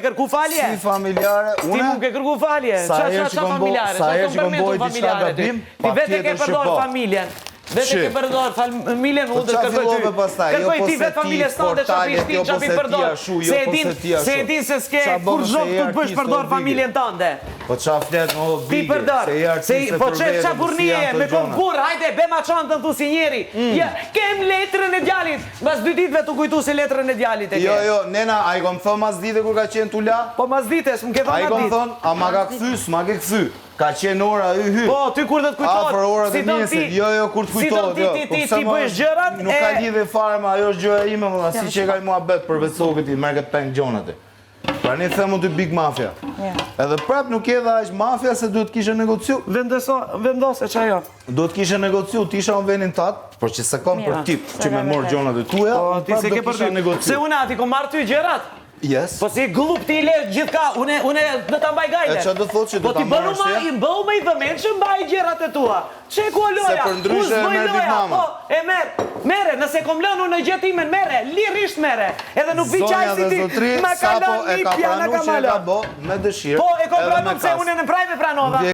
kërku falje? Si familjare, Ti mu ke kërku falje? Qa familjare? Sa herë Qa që të kom bojë përmendur diçka familjare? gabim, Ti vete ke patjetër përdor shqipto. familjen. Vete ke përdor familjen, unë të qa kërkoj fillove ty. pastaj, jo Kërkoj ti vetë posetiv, familjes tande qa portalet, pishtin, jo qa pi posetia përdor. shu, jo posetia Se e shu. din se s'ke Qa kur bëm se zhok je të bësh artist, përdor o, familjen tande. Po qa flet më o Ti bige, përdor. se je artiste Po për çe vete, qa si burnie, janë me të kom gjona. burr, hajde, be ma çantën thu si njeri. Ja, kem letrën e djalit. Mbas 2 ditëve tu kujtu se letrën e djalit e ke. Jo, nena, a i kom thënë mas dite kur ka qenë t'u la? Po mas ditës, më ke A i thonë kom atë ditë. thënë, a ma ka këthy, s'ma ke këthy. Ka qenë ora y hy. Po, ty kur do të kujtohet? Afër orët e do mjesit, ti- jo, kur të si do kujtohet, jo. ti bësh gjërat Nuk ka lidhje fare, ma ajo është gjëra ime, më si që e ka i mua bet për vetë këti, merë këtë pengë gjonat e. Pra një themu të big mafia. Edhe prap nuk e dha është mafia se duhet kishe negociu. Vendose që ajo. Duhet kishe negociu, ti isha në venin tatë, por që se kom për tip që me morë gjonat e tuja, Po, ti prap se do ke për kisha ty. Se negociu. unë ati kom marrë ty gjërat. Yes. Po si glup ti le gjithka, une do ta mbaj gajle. E qa do thotë që do Po ta ti bënu marrësh ma, i bëu me i dhëmen që mbaj gjërat e tua. Që ku loja? Se për ndryshe e merr Big Mama. Po, e mere, nëse kom lënë unë në gjetimin, mere, lirisht mere. Edhe nuk vi qaj Zonja si dhe ti, zotri, ma ka sapo lënë e një ka pjana pranu ka që ma e ka lënë. bo me dëshirë. Po, e kom edhe pranu me se kas. unë në prajve pranova.